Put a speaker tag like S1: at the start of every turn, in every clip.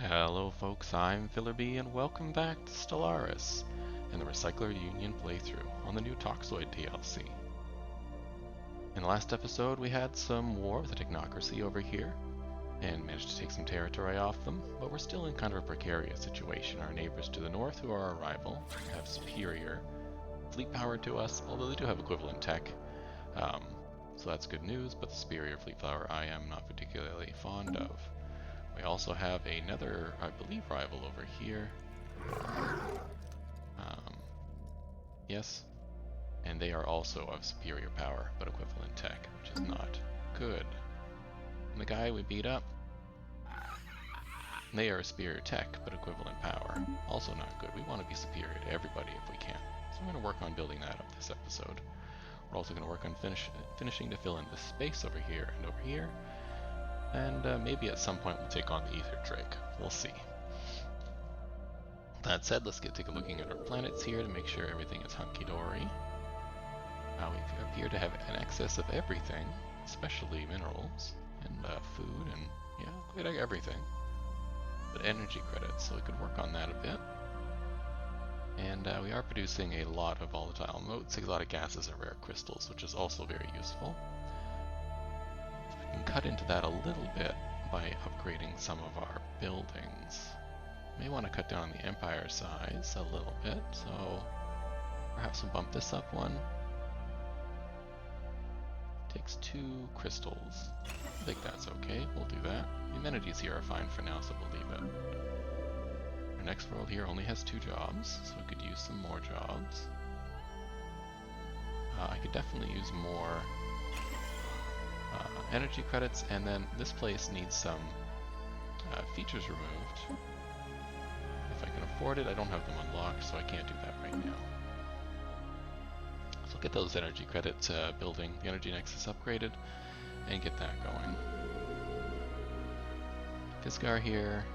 S1: Hello folks, I'm Fillerby and welcome back to Stellaris and the Recycler Union playthrough on the new Toxoid DLC. In the last episode we had some war with the Technocracy over here and managed to take some territory off them, but we're still in kind of a precarious situation. Our neighbors to the north, who are our rival, have superior fleet power to us, although they do have equivalent tech. So that's good news, but the superior fleet power I am not particularly fond of. We also have another, I believe, rival over here. Yes. And they are also of superior power, but equivalent tech, which is not good. And the guy we beat up, they are superior tech, but equivalent power. Also not good. We want to be superior to everybody if we can. So I'm going to work on building that up this episode. We're also going to work on finishing to fill in the space over here and over here. And maybe at some point we'll take on the Ether Drake. We'll see. That said, let's take a looking at our planets here to make sure everything is hunky-dory. We appear to have an excess of everything, especially minerals and food and yeah, quite everything. But energy credits, so we could work on that a bit. And we are producing a lot of volatile motes, a lot of gases and rare crystals, which is also very useful. We can cut into that a little bit by upgrading some of our buildings. May want to cut down on the empire size a little bit, so perhaps we'll bump this up one. Takes 2 crystals. I think that's okay, we'll do that. The amenities here are fine for now, so we'll leave it. Our next world here only has 2 jobs, so we could use some more jobs. I could definitely use more energy credits, and then this place needs some features removed. If I can afford it, I don't have them unlocked, so I can't do that right now. So I'll get those energy credits building the energy nexus upgraded and get that going. Fisgar here,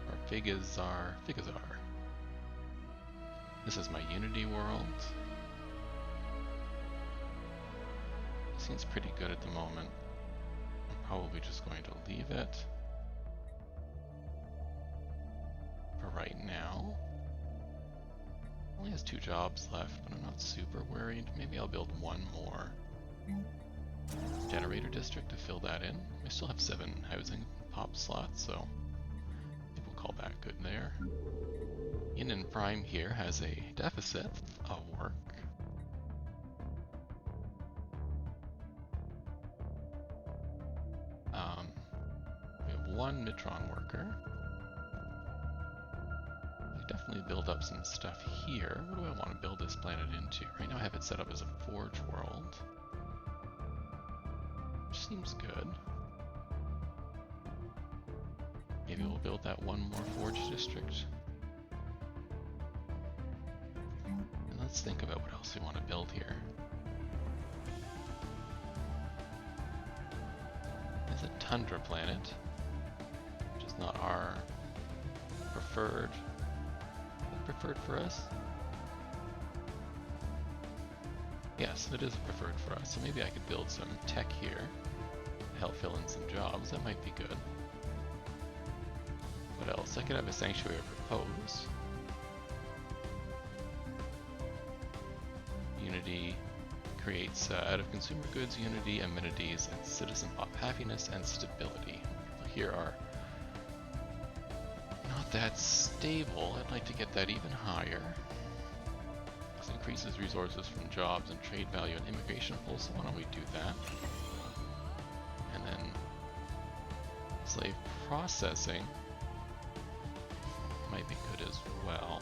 S1: or Figazar. This is my Unity world. Seems pretty good at the moment. I'm probably just going to leave it for right now. Only has 2 jobs left, but I'm not super worried. Maybe I'll build one more generator district to fill that in. We still have 7 housing pop slots, so I think we'll call that good there. Yin and Prime here has a deficit of work. We have 1 Mitron worker. Definitely build up some stuff here. What do I want to build this planet into? Right now I have it set up as a forge world, which seems good. Maybe we'll build that 1 more forge district. And let's think about what else we want to build here. There's a tundra planet, which is not our preferred for us? Yes, it is preferred for us, so maybe I could build some tech here to help fill in some jobs. That might be good. What else? I could have a sanctuary propose. Unity creates out of consumer goods, unity, amenities, and citizen pop happiness and stability. So here are that's stable. I'd like to get that even higher. This increases resources from jobs and trade value and immigration pools, so why don't we do that? And then slave processing might be good as well.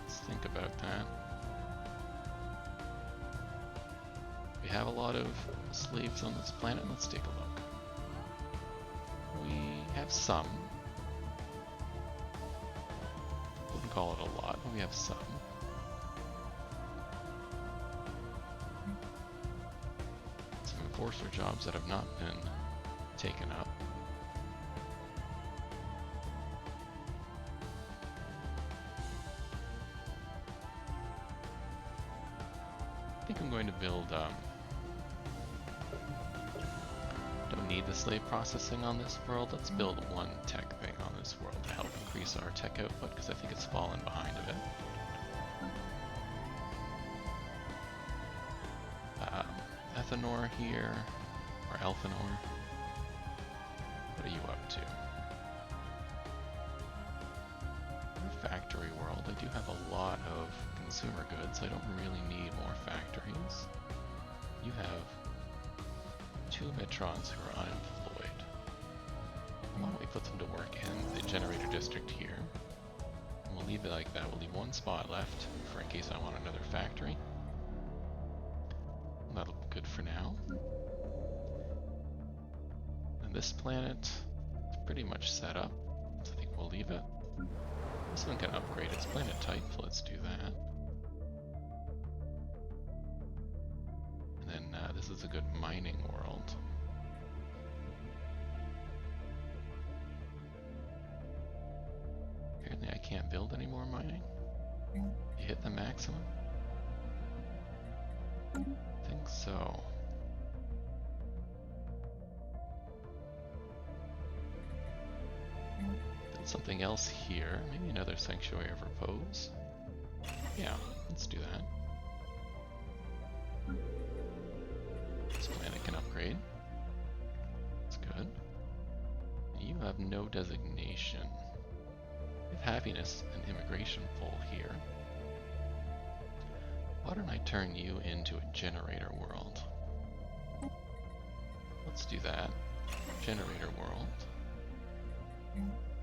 S1: Let's think about that. We have a lot of slaves on this planet. Let's take a look. We have some. Wouldn't call it a lot, but we have some. Some enforcer jobs that have not been taken up. I think I'm going to build, don't need need the slave processing on this world. Let's build one tech thing on this world to help increase our tech output, because I think it's fallen behind a bit. Ethanor here, or Elfinor. What are you up to? Factory world. I do have a lot of consumer goods. I don't really need more factories. You have 2 Metrons who are unemployed. Why don't we put them to work in the generator district here? And we'll leave it like that. We'll leave 1 spot left for in case I want another factory. And that'll be good for now. And this planet is pretty much set up, so I think we'll leave it. This one can upgrade its planet type, so let's do that. And then this is a good mining world. Apparently I can't build any more mining. You hit the maximum? I think so. Something else here, maybe another Sanctuary of Repose. Yeah, let's do that. This planet can upgrade. That's good. You have no designation. You have happiness and immigration full here. Why don't I turn you into a generator world? Let's do that. Generator world.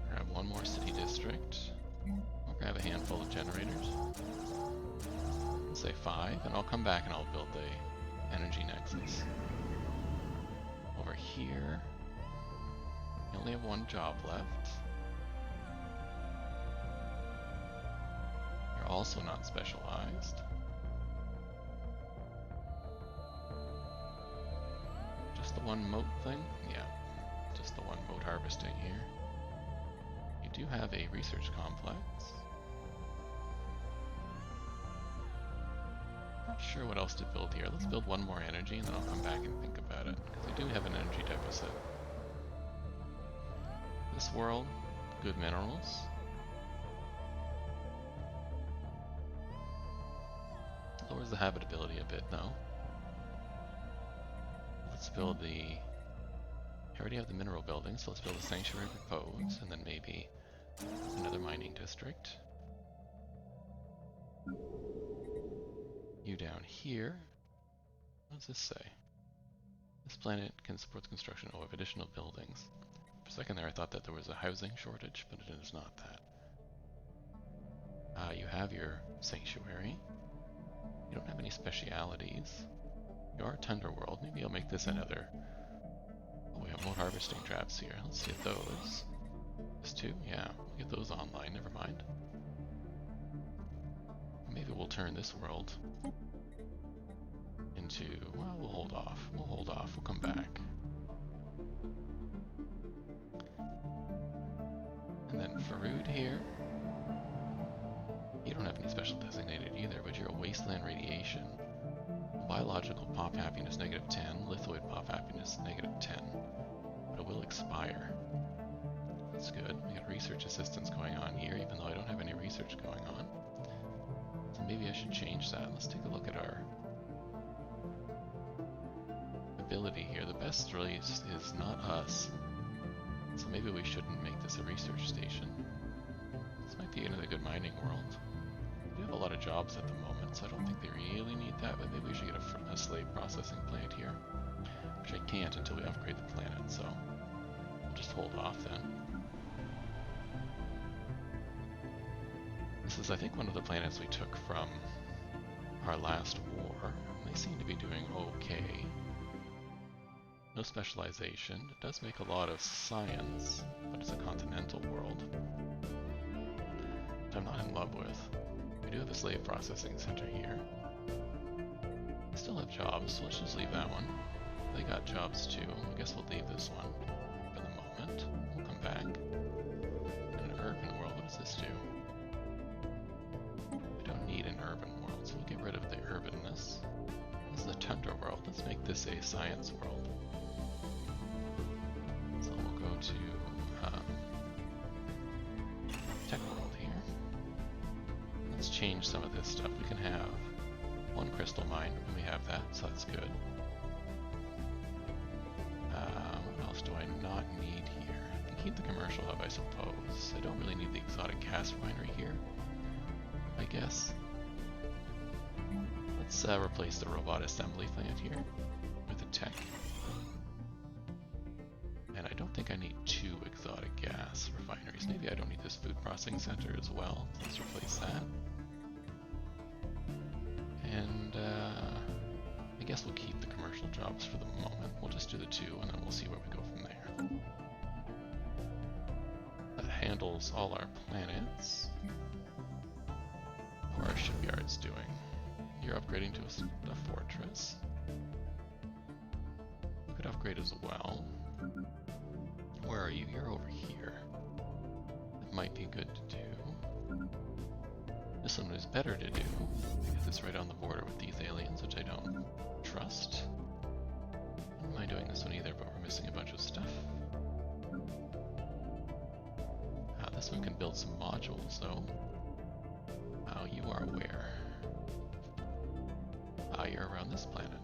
S1: Grab 1 more city district. I'll grab a handful of generators. Let's say 5, and I'll come back and I'll build the energy nexus. Over here, you only have 1 job left. You're also not specialized. Just the 1 moat thing? Yeah, just the 1 moat harvesting here. Do have a research complex. Not sure what else to build here. Let's build 1 more energy and then I'll come back and think about it, because I do have an energy deficit. This world, good minerals. Lowers the habitability a bit though. Let's build the... I already have the mineral building, so let's build a Sanctuary of Repose, and then maybe another mining district. You down here. What does this say? This planet can support the construction of additional buildings. For a second there I thought that there was a housing shortage, but it is not that. You have your Sanctuary. You don't have any specialities. You are a Tundra world. Maybe I'll make this another... Oh, we have more harvesting traps here. Let's get those. This too? Yeah, we'll get those online, never mind. Maybe we'll turn this world into... Well, we'll hold off. We'll come back. And then Farood here. You don't have any special designated either, but you're a wasteland radiation. Biological pop happiness -10, lithoid pop happiness -10. But it will expire. That's good. We got research assistance going on here, even though I don't have any research going on. So maybe I should change that. Let's take a look at our ability here. The best really is not us. So maybe we shouldn't make this a research station. This might be another good mining world. We have a lot of jobs at the moment, so I don't think they really need that, but maybe we should get a slave processing plant here. Which I can't until we upgrade the planet, so we'll just hold off then. This is, I think, one of the planets we took from our last war. They seem to be doing okay. No specialization. It does make a lot of science, but it's a continental world. Which I'm not in love with. We do have a slave processing center here. We still have jobs, so let's just leave that one. They got jobs too. I guess we'll leave this one for the moment. We'll come back. In an urban world, what does this do? We don't need an urban world, so we'll get rid of the urbanness. This is a tundra world. Let's make this a science world. to Tech World here. Let's change some of this stuff. We can have one crystal mine when we have that, so that's good. What else do I not need here? I can keep the commercial hub, I suppose. I don't really need the exotic gas refinery here, I guess. Let's replace the robot assembly plant here with a tech. And I don't think I need 2 exotic gas refineries. Maybe I don't need this food processing center as well. Let's replace that. And I guess we'll keep the commercial jobs for the moment. We'll just do the 2 and then we'll see where we go from there. That handles all our planets. How are our shipyards doing? You're upgrading to a fortress. You could upgrade as well. Where are you? You're over here. That might be good to do. This one is better to do, because it's right on the border with these aliens, which I don't trust. I don't mind doing this one either, but we're missing a bunch of stuff. This one can build some modules, though. You are where? You're around this planet.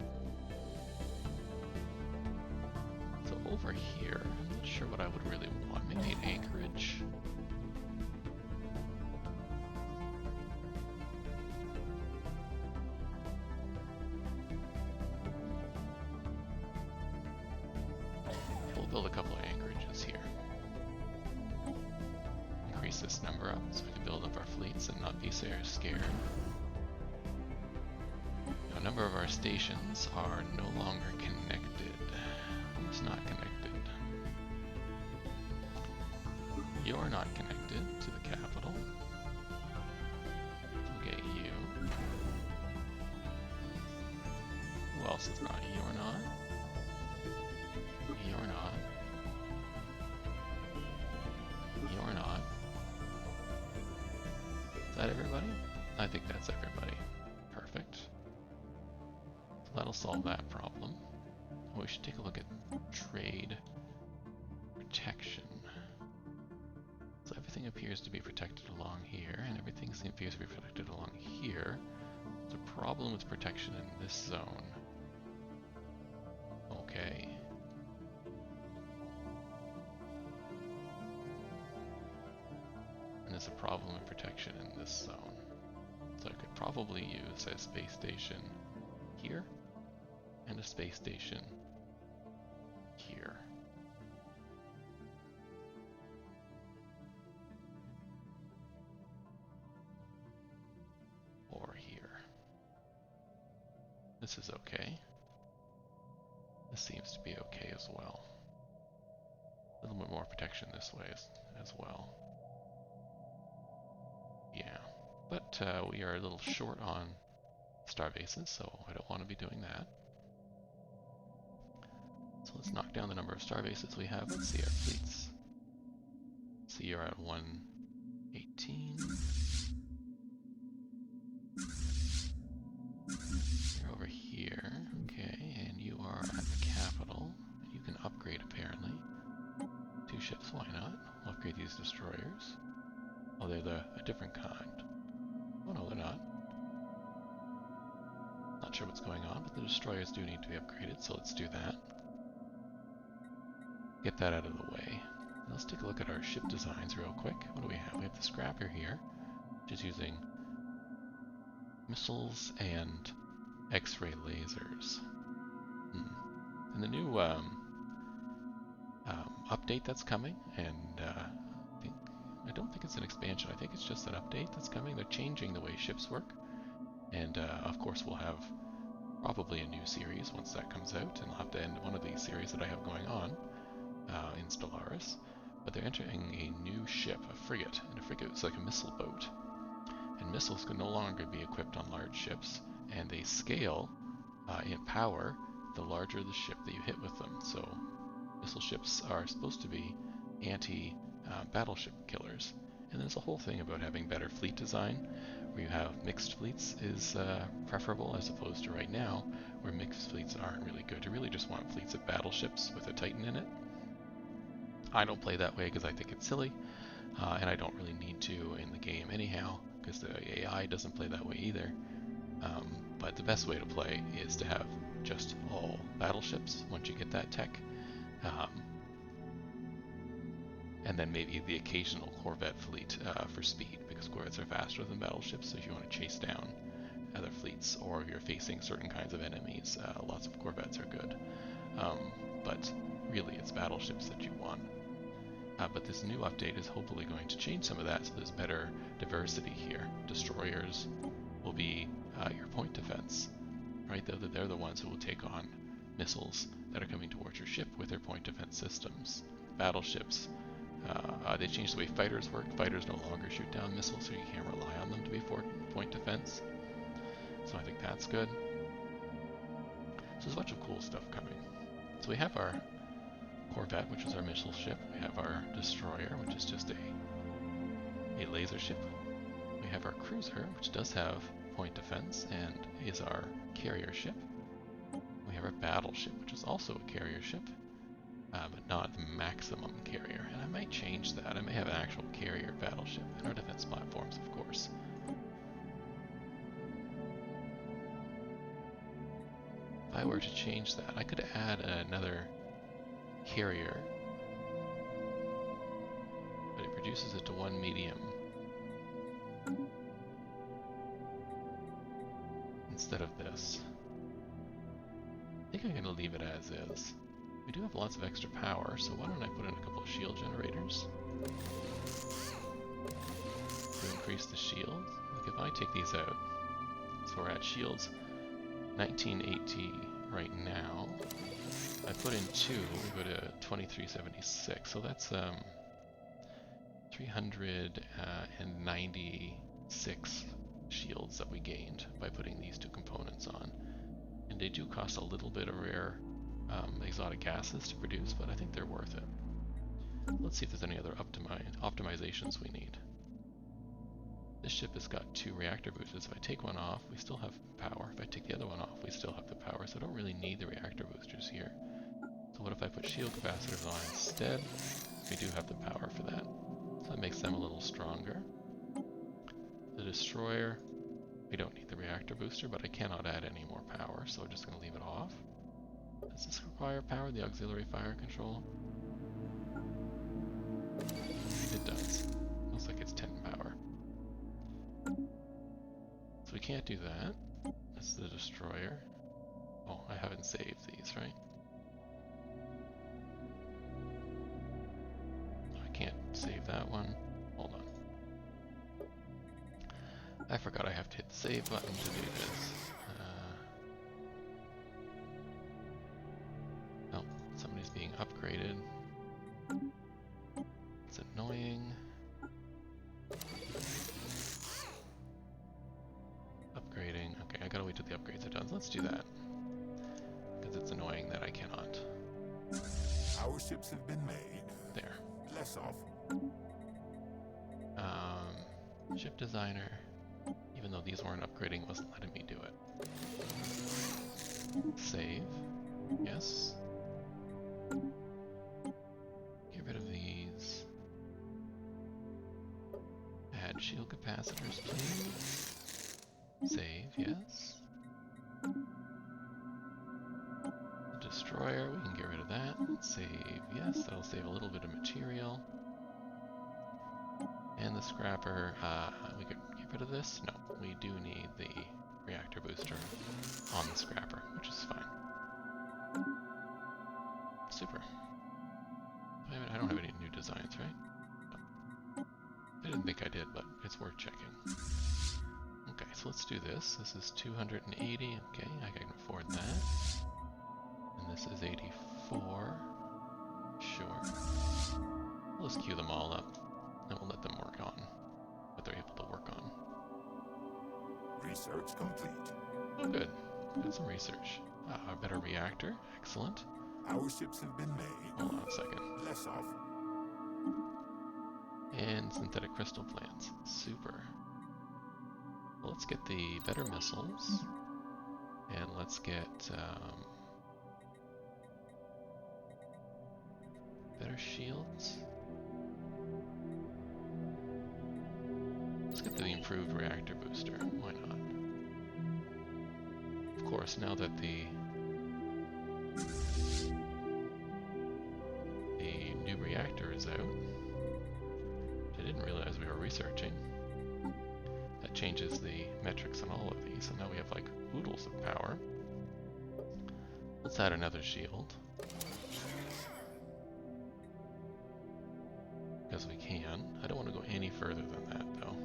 S1: So over here, I'm not sure what I would really want. Maybe an anchorage. We'll build a couple of anchorages here. Increase this number up so we can build up our fleets and not be so scared. A number of our stations are no longer connected. Who's not connected? You're not connected to the capital. We'll get you. Who else is not? You're not. You're not. You're not. Is that everybody? I think that's everybody. Perfect. That'll solve that problem. Oh, we should take a look at trade protection. So everything appears to be protected along here, and everything appears to be protected along here. There's a problem with protection in this zone. Okay. And there's a problem with protection in this zone. So I could probably use a space station here. And a space station here. Or here. This is okay. This seems to be okay as well. A little bit more protection this way as well. Yeah, but we are a little short on star bases, so I don't want to be doing that. So let's knock down the number of star bases we have. Let's see our fleets. So you're at 118. You're over here. Okay, and you are at the capital. You can upgrade apparently. 2 ships, why not? We'll upgrade these destroyers. Oh, they're a different kind. Oh no, they're not. Not sure what's going on, but the destroyers do need to be upgraded, so let's do that. Get that out of the way. Now let's take a look at our ship designs real quick. What do we have? We have the scrapper here, which is using missiles and X-ray lasers. And the new update that's coming, and I don't think it's an expansion. I think it's just an update that's coming. They're changing the way ships work, and of course we'll have probably a new series once that comes out, and I'll have to end one of these series that I have going on. In Stellaris, but they're entering a new ship, a frigate, and a frigate is like a missile boat. And missiles can no longer be equipped on large ships, and they scale in power the larger the ship that you hit with them. So missile ships are supposed to be anti-battleship killers. And there's a whole thing about having better fleet design, where you have mixed fleets is preferable, as opposed to right now, where mixed fleets aren't really good. You really just want fleets of battleships with a Titan in it. I don't play that way because I think it's silly, and I don't really need to in the game anyhow, because the AI doesn't play that way either. But the best way to play is to have just all battleships once you get that tech. And then maybe the occasional Corvette fleet for speed, because Corvettes are faster than battleships, so if you want to chase down other fleets, or if you're facing certain kinds of enemies, lots of Corvettes are good. But really it's battleships that you want. But this new update is hopefully going to change some of that, so there's better diversity here. Destroyers will be your point defense, right? They're the ones who will take on missiles that are coming towards your ship with their point defense systems. Battleships, they changed the way fighters work. Fighters no longer shoot down missiles, so you can't rely on them to be for point defense. So I think that's good. So there's a bunch of cool stuff coming. So we have our Corvette, which is our missile ship. We have our destroyer, which is just a laser ship. We have our cruiser, which does have point defense and is our carrier ship. We have our battleship, which is also a carrier ship, but not the maximum carrier. And I might change that. I may have an actual carrier battleship, and our defense platforms, of course. If I were to change that, I could add another carrier, but it reduces it to one medium instead of this. I think I'm going to leave it as is. We do have lots of extra power, so why don't I put in a couple of shield generators to increase the shield. Like if I take these out, so we're at shields 1980 right now. I put in 2, we go to 2376, so that's 396 shields that we gained by putting these 2 components on. And they do cost a little bit of rare exotic gases to produce, but I think they're worth it. Let's see if there's any other optimizations we need. This ship has got 2 reactor boosters. If I take one off, we still have power. If I take the other one off, we still have the power, so I don't really need the reactor boosters here. So what if I put shield capacitors on instead? We do have the power for that. So that makes them a little stronger. The destroyer, we don't need the reactor booster, but I cannot add any more power, so I'm just going to leave it off. Does this require power, the auxiliary fire control? It does. Looks like it's 10 power. So we can't do that. That's the destroyer. Oh, I haven't saved these, right? I can't save that one. Hold on. I forgot I have to hit the save button to do this. Oh, somebody's being upgraded. It's annoying. Upgrading. Okay, I gotta wait till the upgrades are done. So let's do that. Because it's annoying that I cannot.
S2: Our ships have been made.
S1: There.
S2: Less off.
S1: Ship designer. Even though these weren't upgrading, it wasn't letting me do it. Save. Yes. Get rid of these. Add shield capacitors, please. Save, yes. The destroyer, we can get rid of that. Save, yes, that'll save a little bit of material. And the scrapper, we could get rid of this? No, we do need the reactor booster on the scrapper, which is fine. Super. I don't have any new designs, right? No. I didn't think I did, but it's worth checking. Okay, so let's do this. This is 280, okay, I can afford that. And this is 84. Sure. Let's queue them all up, and we'll let them work on what they're able to work on.
S2: Research complete.
S1: Oh, good. Got some research. A better reactor. Excellent.
S2: Our ships have been made.
S1: Hold on a second.
S2: Less off.
S1: And synthetic crystal plants. Super. Well, let's get the better missiles. And let's get better shields. Let's get the improved reactor booster. Why not? Of course, now that the new reactor is out, I didn't realize we were researching. That changes the metrics on all of these, so now we have like oodles of power. Let's add another shield. Because we can. I don't want to go any further than that though.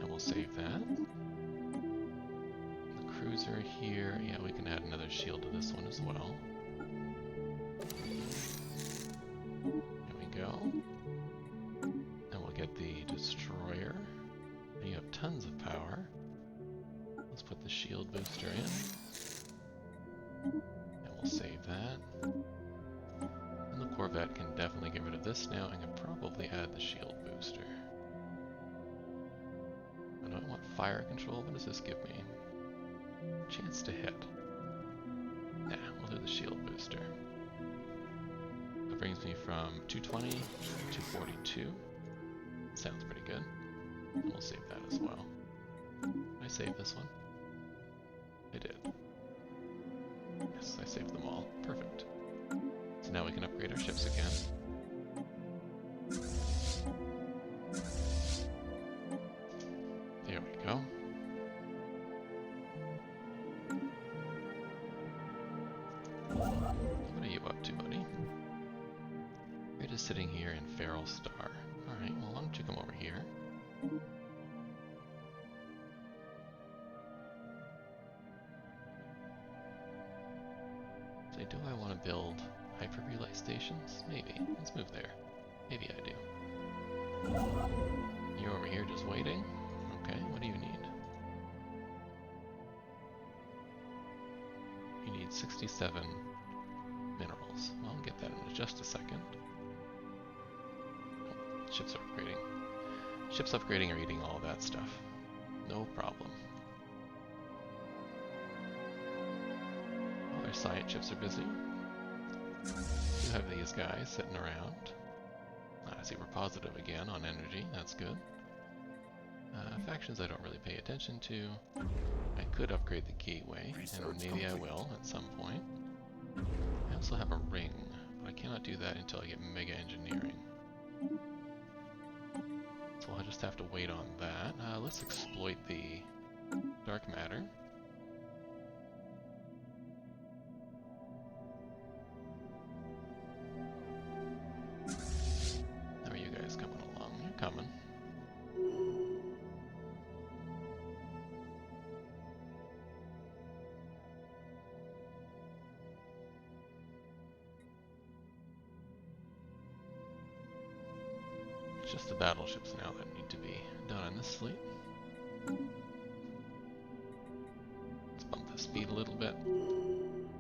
S1: And we'll save that. The cruiser here, yeah, we can add another shield to this one as well. There we go. And we'll get the destroyer. You have tons of power. Let's put the shield booster in. And we'll save that. And the Corvette can definitely get rid of this now and can probably add the shield booster. I don't want fire control. What does this give me? Chance to hit. Nah, we'll do the shield booster. That brings me from 220 to 242. Sounds pretty good. And we'll save that as well. Did I save this one? I did. Yes, I saved them all. Perfect. So now we can upgrade our ships again. There we go. What are you up to, buddy? You're just sitting here in Feral Star. Alright, well why don't you come over here? So do I want to build hyper relay stations? Maybe. Let's move there. Maybe I do. You're over here just waiting? Okay, what do you need? You need 67 minerals. Well, I'll get that in just a second. Oh, ships are upgrading. Ships upgrading are eating all that stuff. No problem. While our science ships are busy, you have these guys sitting around. I see we're positive again on energy. That's good. Factions I don't really pay attention to. I could upgrade the gateway, and maybe I will at some point. I also have a ring, but I cannot do that until I get mega engineering. So I'll just have to wait on that. Let's exploit the dark matter. How are you guys coming along? You're coming. It's just the battleships now that need to be done in this fleet. Let's bump the speed a little bit,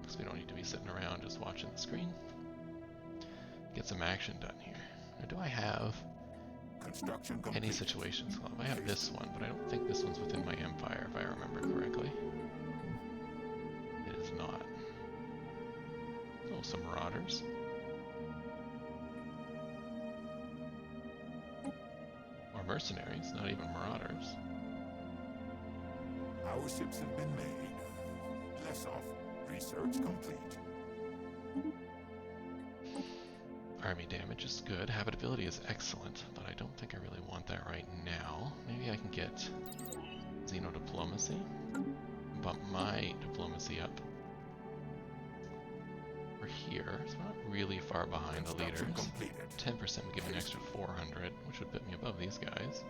S1: because we don't need to be sitting around just watching the screen. Get some action done here. Or do I have any situations? Well, I have this one, but I don't think this one's within my empire, if I remember correctly. It is not. Oh, some marauders. Or mercenaries, not even marauders.
S2: Our ships have been made. Less off. Research complete.
S1: Army damage is good. Habitability is excellent, but I don't think I really want that right now. Maybe I can get Xenodiplomacy. Bump my diplomacy up. We're here, so we're not really far behind the leaders. 10% would give me an extra 400, which would put me above these guys.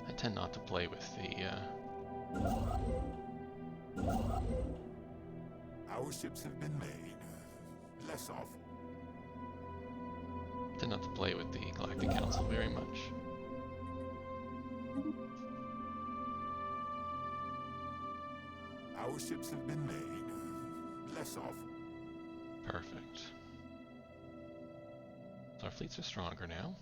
S1: I tend not to play with the
S2: Our ships have been made. Less off.
S1: tend not to play with the Galactic Council very much.
S2: Our ships have been made. Less off.
S1: Perfect. So our fleets are stronger now.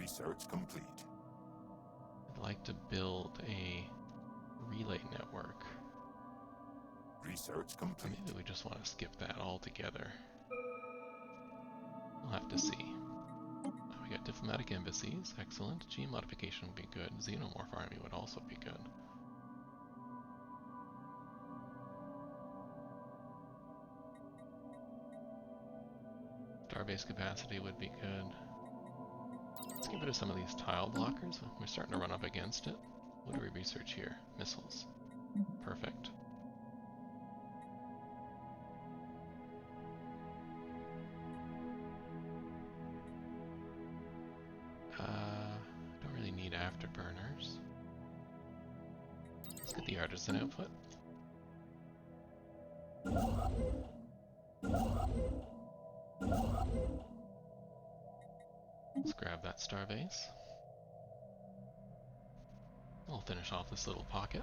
S2: Research complete.
S1: I'd like to build a relay network.
S2: Research
S1: Or
S2: complete.
S1: maybe we just want to skip that altogether. We'll have to see. We got diplomatic embassies, excellent. Gene modification would be good. Xenomorph army would also be good. Starbase capacity would be good. Let's get rid of some of these tile blockers. We're starting to run up against it. What do we research here? Missiles. Perfect. Don't really need afterburners. Let's get the artisan output. Let's grab that starbase. We'll finish off this little pocket.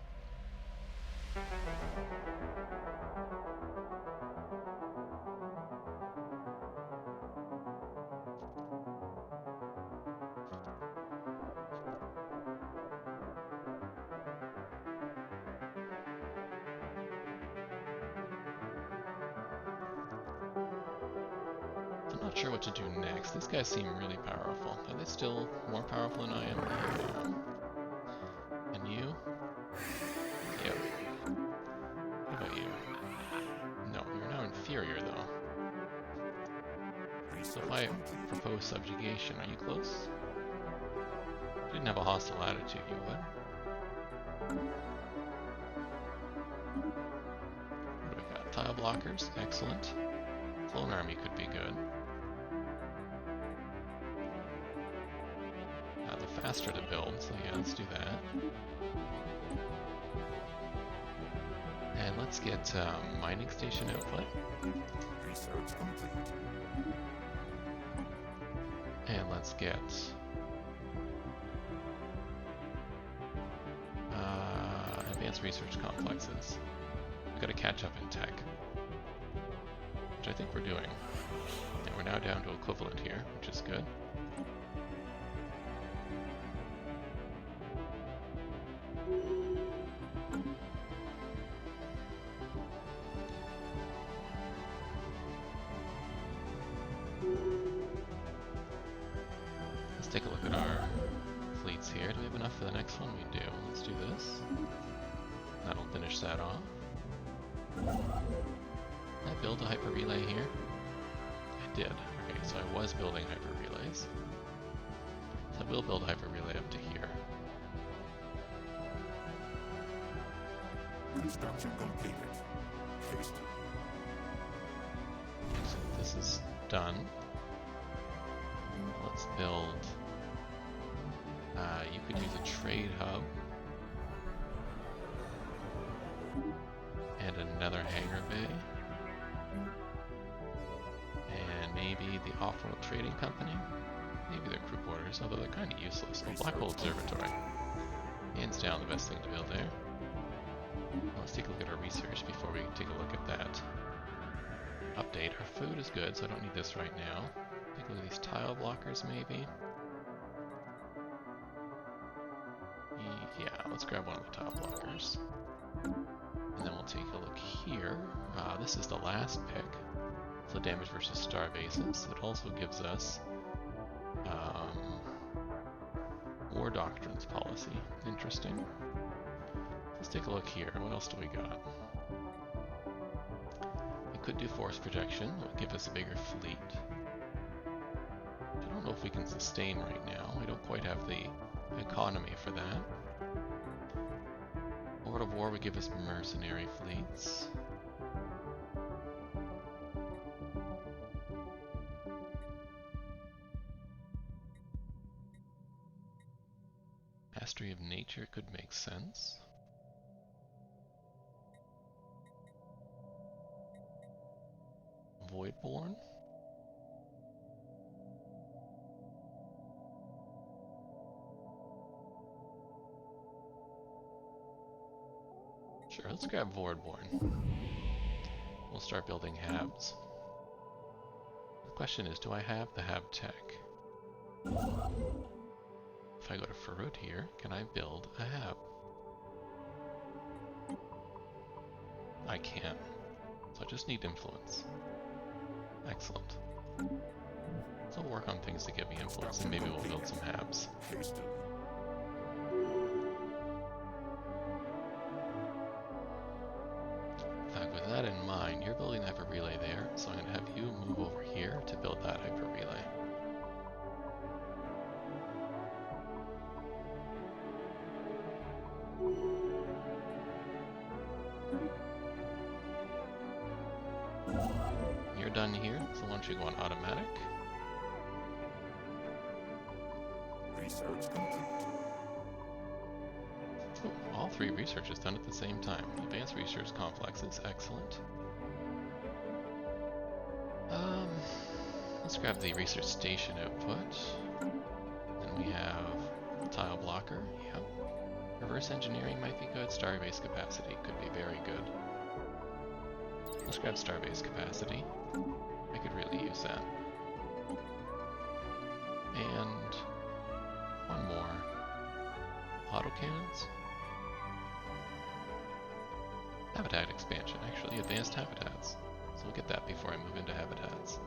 S1: I'm not sure what to do next. These guys seem really powerful. Are they still more powerful than I am? Yeah. And you? Yep. What about you? No, you're now inferior though. So if I propose subjugation, are you close? If you didn't have a hostile attitude, you would. What do we got? Tile blockers, excellent. Clone army could be good. The faster to build, so yeah, let's do that. And let's get mining station output.
S2: Research complete.
S1: And let's get advanced research complexes. We've got to catch up in tech, which I think we're doing. And we're now down to equivalent here, which is good. Let's take a look at our fleets here. Do we have enough for the next one? We do. Let's do this. That'll finish that off. Did I build a hyper relay here? I did. Okay, so I was building hyper relays. So I will build a hyper relay up to here.
S2: Construction completed. Haste.
S1: So this is done. Let's build. You could use a trade hub. And another hangar bay. And maybe the off-world trading company. Maybe their crew quarters, although they're kind of useless. Oh, Black Hole Observatory. Hands down the best thing to build there. Let's take a look at our research before we take a look at that update. Our food is good, so I don't need this right now. Take a look at these tile blockers, maybe. Yeah, let's grab one of the tile blockers. And then we'll take a look here. This is the last pick. So damage versus star bases. It also gives us War Doctrines policy. Interesting. Let's take a look here. What else do we got? We could do force projection. It would give us a bigger fleet. I don't know if we can sustain right now. We don't quite have the economy for that. Lord of War would give us mercenary fleets. Mastery of Nature could make sense. Voidborn? Sure, let's grab Voidborn. We'll start building habs. The question is, do I have the hab tech? if I go to Farut here, can I build a hab? I can. So I just need influence. Excellent. So I'll work on things to give me influence, and maybe we'll build some habs.
S2: Hastily.
S1: In fact, with that in mind, you're building the hyper relay there, so I'm going to have you move over here to build that hyper relay. You're done here, so why don't you go on automatic?
S2: Research complete.
S1: Oh, all 3 research is done at the same time. Advanced research complexes, excellent. Let's grab the research station output. Then we have tile blocker, yep. Reverse engineering might be good. Starbase capacity could be very good. Let's grab starbase capacity. I could really use that. And one more. Autocannons? Habitat expansion, actually, advanced habitats. So we'll get that before I move into habitats.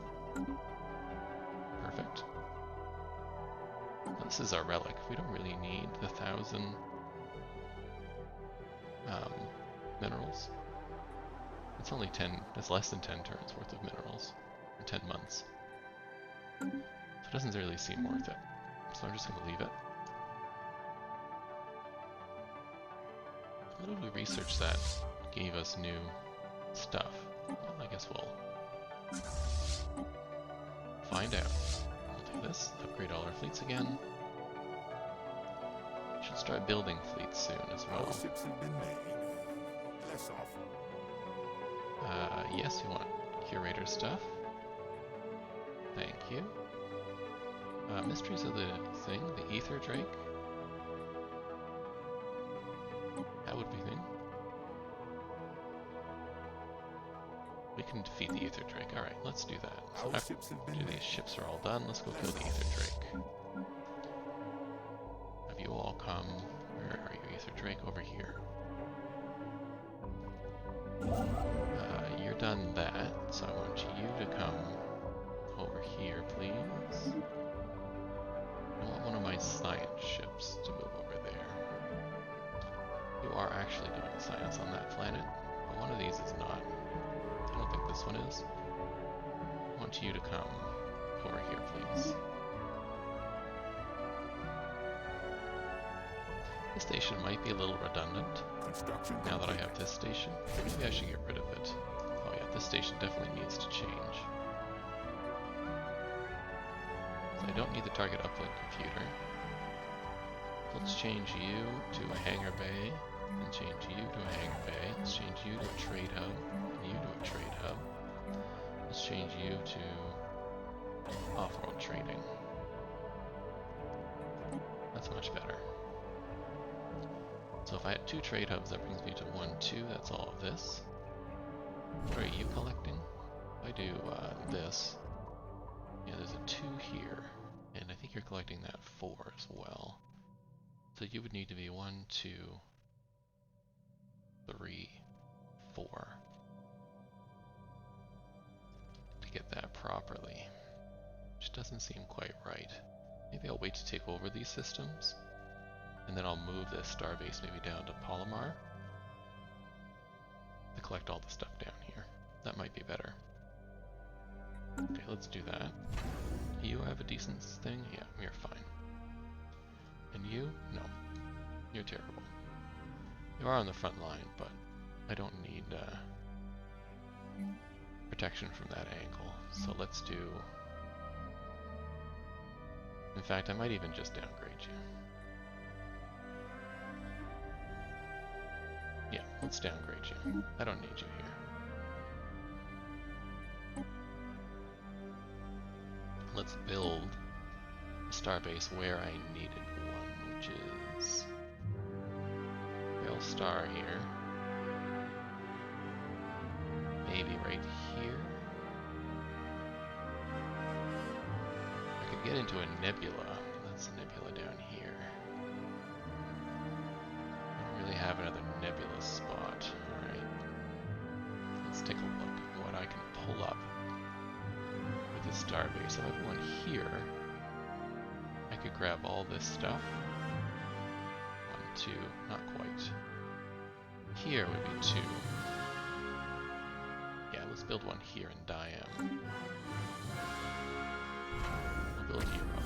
S1: Perfect. Now this is our relic. We don't really need the 1,000 minerals. It's only 10, it's less than 10 turns worth of minerals, or 10 months. So it doesn't really seem worth it. So I'm just going to leave it. What did we research that gave us new stuff? Well, I guess we'll find out. We'll do this, upgrade all our fleets again. Should start building fleets soon as
S2: Our
S1: well.
S2: ships have been made. Less often.
S1: Yes, we want curator stuff. Thank you. Mysteries of the thing, the Ether Drake. That would be thing. We can defeat the Ether Drake. Alright, let's do that. So
S2: Our
S1: after
S2: ships have been made.
S1: these ships are all done, let's go kill the Ether Drake. Have you all come? Where are you, Ether Drake? Over here. You're done that, so I want you to come over here, please. I want one of my science ships to move over there. You are actually doing science on that planet, but one of these is not. I don't think this one is. I want you to come over here, please. This station might be a little redundant.
S2: Construction
S1: Now that I
S2: complete.
S1: have this station, maybe I should get rid of it. Oh yeah, this station definitely needs to change. So I don't need the target uplink computer. Let's change you to a hangar bay, and change you to a hangar bay. Let's change you to a trade hub, and you to a trade hub. Let's change you to off-world trading. That's much better. So if I had 2 trade hubs, that brings me to 1, 2. That's all of this. What are you collecting? If I do this, yeah, there's a 2 here, and I think you're collecting that 4 as well. So you would need to be 1, 2, 3, 4 to get that properly, which doesn't seem quite right. Maybe I'll wait to take over these systems, and then I'll move this starbase maybe down to Palomar to collect all the stuff down here. That might be better. Okay, let's do that. You have a decent thing? Yeah, you're fine. And you? No. You're terrible. You are on the front line, but I don't need protection from that angle. So let's do... In fact, I might even just downgrade you. Yeah, let's downgrade you. I don't need you here. Let's build a starbase where I needed one, which is Rail Star here. Maybe right here. I could get into a nebula. That's a nebula down here. nebulous spot. Alright. Let's take a look at what I can pull up with this starbase. So I have one here. I could grab all this stuff. 1, 2, not quite. Here would be 2. Yeah, let's build one here in Diam. We'll build you up.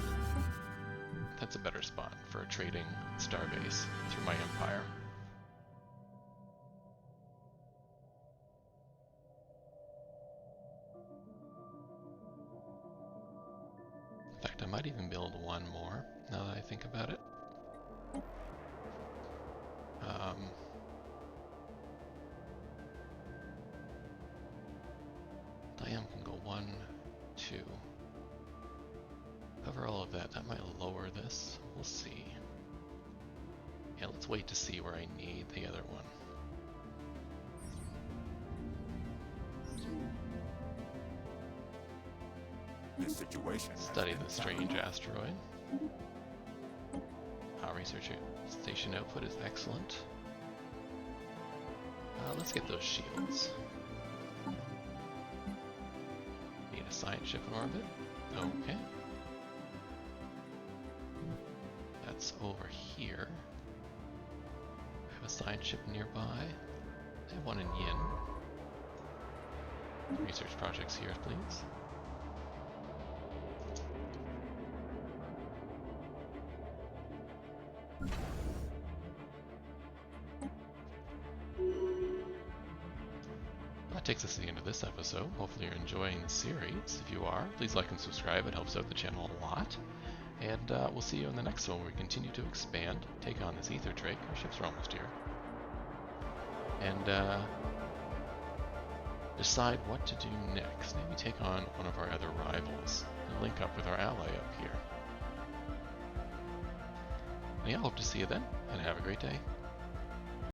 S1: That's a better spot for a trading starbase through my empire. In fact, I might even build one more, now that I think about it. Diam can go 1, 2. Cover all of that. That might lower this. We'll see. Yeah, let's wait to see where I need the other one.
S2: This situation.
S1: Study the strange asteroid. Our research station output is excellent. Let's get those shields. Need a science ship in orbit. Okay. That's over here. We have a science ship nearby. I have one in Yin. Research projects here, please. That takes us to the end of this episode. Hopefully you're enjoying the series. If you are, please like and subscribe. It helps out the channel a lot. And we'll see you in the next one where we continue to expand, take on this ether drake. Our ships are almost here. And decide what to do next. Maybe take on one of our other rivals and link up with our ally up here. And yeah, I hope to see you then, and have a great day.